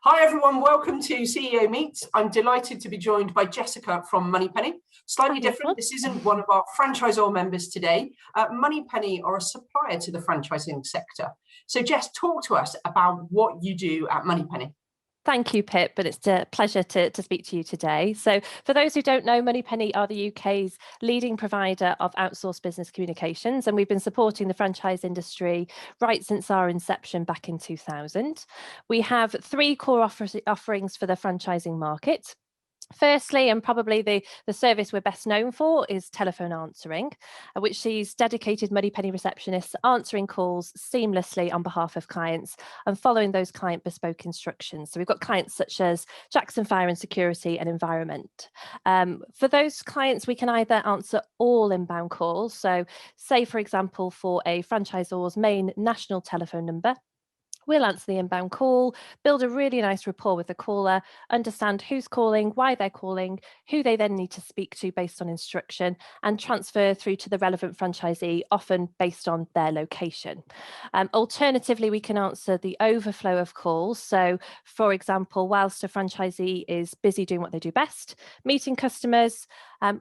Hi everyone, welcome to CEO Meets. I'm delighted to be joined by Jessica from Moneypenny. Slightly different, this isn't one of our franchisor members today. Moneypenny are a supplier to the franchising sector. So Jess, talk to us about what you do at Moneypenny. Thank you, Pip, but it's a pleasure to speak to you today. So for those who don't know, Moneypenny are the UK's leading provider of outsourced business communications, and we've been supporting the franchise industry right since our inception back in 2000. We have three core offerings for the franchising market. Firstly, and probably the service we're best known for, is telephone answering, which sees dedicated Moneypenny receptionists answering calls seamlessly on behalf of clients and following those client bespoke instructions. So we've got clients such as Jackson Fire and Security and Environment. For those clients, we can either answer all inbound calls. So say, for example, for a franchisor's main national telephone number, we'll answer the inbound call, build a really nice rapport with the caller, understand who's calling, why they're calling, who they then need to speak to based on instruction, and transfer through to the relevant franchisee, often based on their location. Alternatively, we can answer the overflow of calls. So, for example, whilst a franchisee is busy doing what they do best, meeting customers,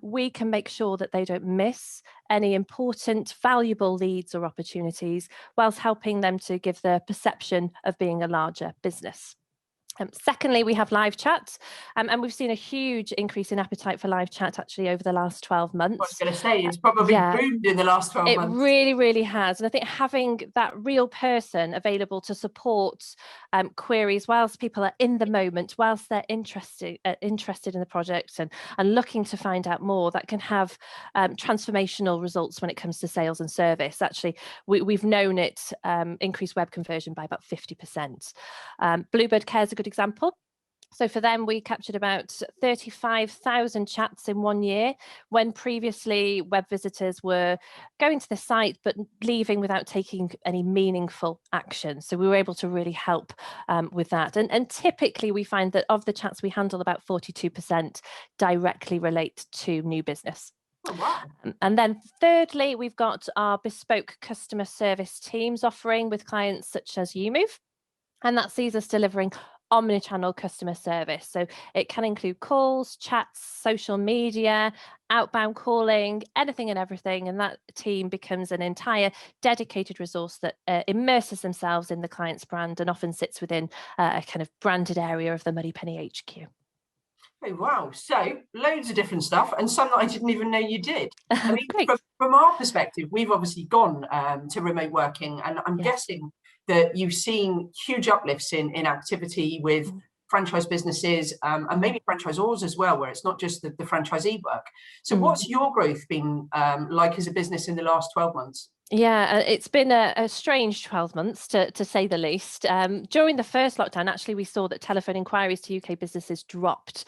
we can make sure that they don't miss any important, valuable leads or opportunities, whilst helping them to give the perception of being a larger business. Secondly, we have live chat, and we've seen a huge increase in appetite for live chat actually over the last 12 months. I was going to say, it's probably boomed in the last 12 months. It really, really has. And I think having that real person available to support queries whilst people are in the moment, whilst they're interested in the project and looking to find out more, that can have transformational results when it comes to sales and service. Actually, we've known it increase web conversion by about 50%. Bluebird Care is a good example. So for them, we captured about 35,000 chats in 1 year, when previously web visitors were going to the site but leaving without taking any meaningful action. So we were able to really help with that. And typically we find that of the chats we handle, about 42% directly relate to new business. Oh, wow. And then thirdly, we've got our bespoke customer service teams offering with clients such as YouMove. And that sees us delivering omnichannel customer service. So it can include calls, chats, social media, outbound calling, anything and everything. And that team becomes an entire dedicated resource that immerses themselves in the client's brand and often sits within a kind of branded area of the Moneypenny HQ. Oh, wow. So loads of different stuff, and some that I didn't even know you did. I mean, from our perspective, we've obviously gone to remote working, and I'm guessing that you've seen huge uplifts in activity with franchise businesses and maybe franchisors as well, where it's not just the franchisee work. So what's your growth been like as a business in the last 12 months? Yeah, it's been a strange 12 months to say the least. During the first lockdown, actually, we saw that telephone inquiries to UK businesses dropped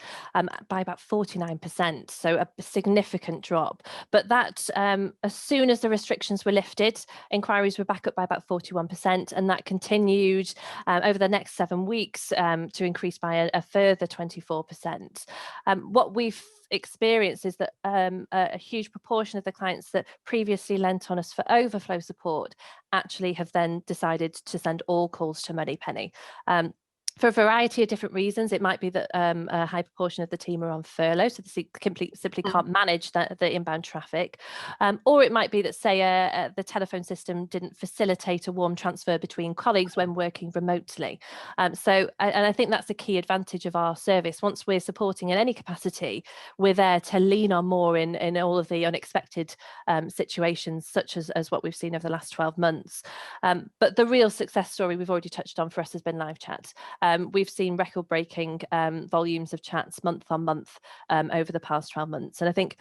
by about 49%, so a significant drop. But that, as soon as the restrictions were lifted, inquiries were back up by about 41%, and that continued over the next 7 weeks to increase by a further 24%. What we've experienced is that a huge proportion of the clients that previously lent on us for overflow support actually have then decided to send all calls to Moneypenny. For a variety of different reasons. It might be that a high proportion of the team are on furlough, so they simply can't manage the inbound traffic. Or it might be that, say, the telephone system didn't facilitate a warm transfer between colleagues when working remotely. And I think that's a key advantage of our service. Once we're supporting in any capacity, we're there to lean on more in all of the unexpected situations, such as what we've seen over the last 12 months. But the real success story we've already touched on for us has been live chat. We've seen record-breaking volumes of chats month on month over the past 12 months. And I think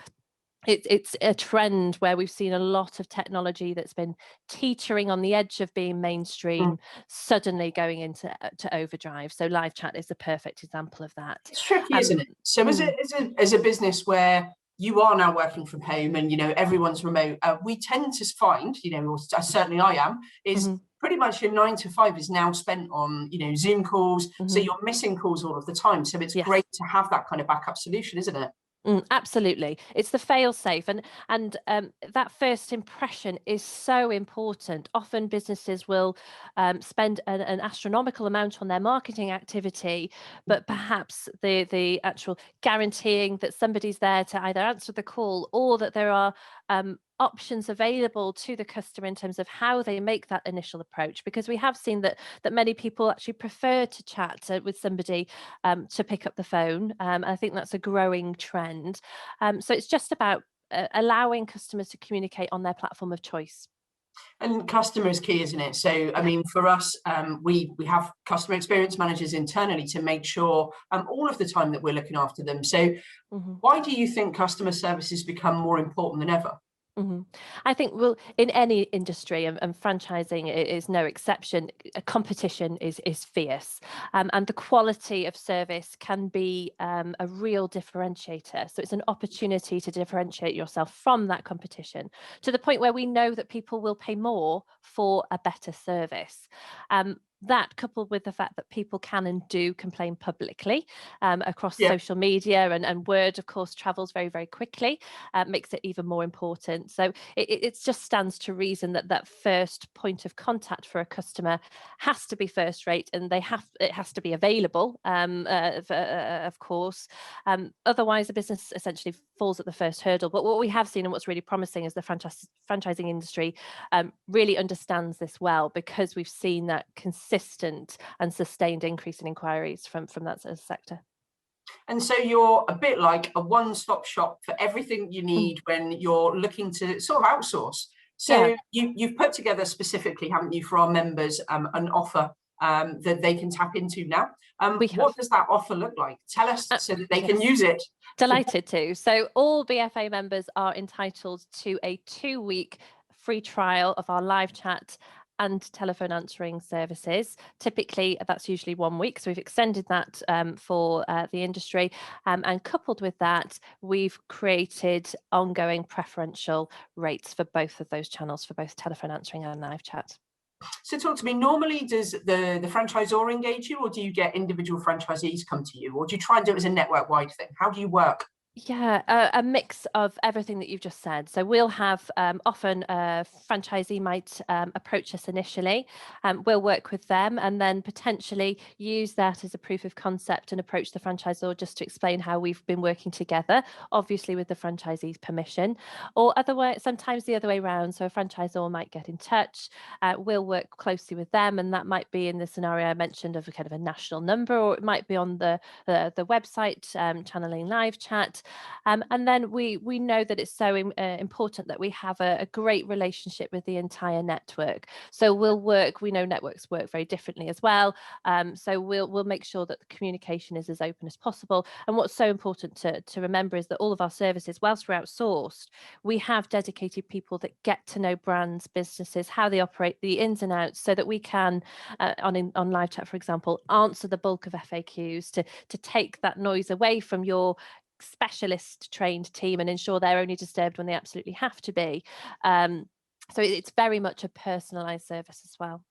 it's a trend where we've seen a lot of technology that's been teetering on the edge of being mainstream, suddenly going into overdrive. So live chat is a perfect example of that. It's tricky, isn't it? So as a business where you are now working from home and, everyone's remote, we tend to find, or certainly I am, is pretty much your 9 to 5 is now spent on, Zoom calls. So you're missing calls all of the time. So it's great to have that kind of backup solution, isn't it? Absolutely, it's the fail-safe, and that first impression is so important. Often businesses will spend an astronomical amount on their marketing activity, but perhaps the actual guaranteeing that somebody's there to either answer the call or that there are options available to the customer in terms of how they make that initial approach, because we have seen that many people actually prefer to chat with somebody to pick up the phone. I think that's a growing trend. So it's just about allowing customers to communicate on their platform of choice. And customer is key, isn't it? So, I Yeah. mean, for us, we have customer experience managers internally to make sure all of the time that we're looking after them. So, Mhm. why do you think customer service has become more important than ever? Mhm. I think, well, in any industry, and franchising is no exception, a competition is fierce, and the quality of service can be a real differentiator. So it's an opportunity to differentiate yourself from that competition to the point where we know that people will pay more for a better service. That, coupled with the fact that people can and do complain publicly across Yeah. social media, and word, of course, travels very, very quickly, makes it even more important. So it just stands to reason that that first point of contact for a customer has to be first rate, and it has to be available, of course. Otherwise, the business essentially falls at the first hurdle. But what we have seen and what's really promising is the franchising industry really understands this well, because we've seen that consistent and sustained increase in inquiries from that sort of sector. And so you're a bit like a one-stop shop for everything you Mm. need when you're looking to sort of outsource. Yeah. So you've put together specifically, haven't you, for our members, an offer that they can tap into now. We What have. does that offer look like? Tell us Uh, so that they can yes. use it. Delighted to. So all BFA members are entitled to a 2-week free trial of our live chat and telephone answering services. Typically, that's usually 1 week. So we've extended that for the industry. And coupled with that, we've created ongoing preferential rates for both of those channels, for both telephone answering and live chat. So talk to me, normally does the franchisor engage you, or do you get individual franchisees come to you, or do you try and do it as a network-wide thing? How do you work? Yeah, a mix of everything that you've just said. So we'll have often a franchisee might approach us initially, we'll work with them and then potentially use that as a proof of concept and approach the franchisor just to explain how we've been working together, obviously with the franchisee's permission, or otherwise, sometimes the other way around. So a franchisor might get in touch, we'll work closely with them, and that might be in the scenario I mentioned of a kind of a national number, or it might be on the website, channeling live chat. And then we know that it's so important that we have a great relationship with the entire network. So we know networks work very differently as well. So we'll make sure that the communication is as open as possible. And what's so important to remember is that all of our services, whilst we're outsourced, we have dedicated people that get to know brands, businesses, how they operate, the ins and outs, so that we can, on live chat, for example, answer the bulk of FAQs to take that noise away from your specialist trained team and ensure they're only disturbed when they absolutely have to be. So it's very much a personalized service as well.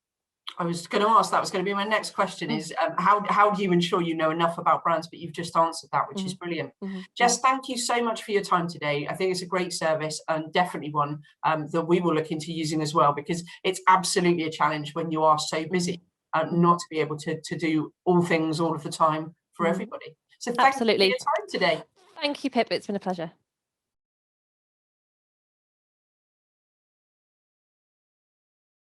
I was going to ask, that was going to be my next question, Mm, is how do you ensure you know enough about brands? But you've just answered that, which is mm, brilliant. mm. Jess, thank you so much for your time today. I think it's a great service, and definitely one that we will look into using as well, because it's absolutely a challenge when you are so busy Mm, not to be able to do all things all of the time for mm. everybody. So thank you for Absolutely. your time today. Thank you, Pip. It's been a pleasure.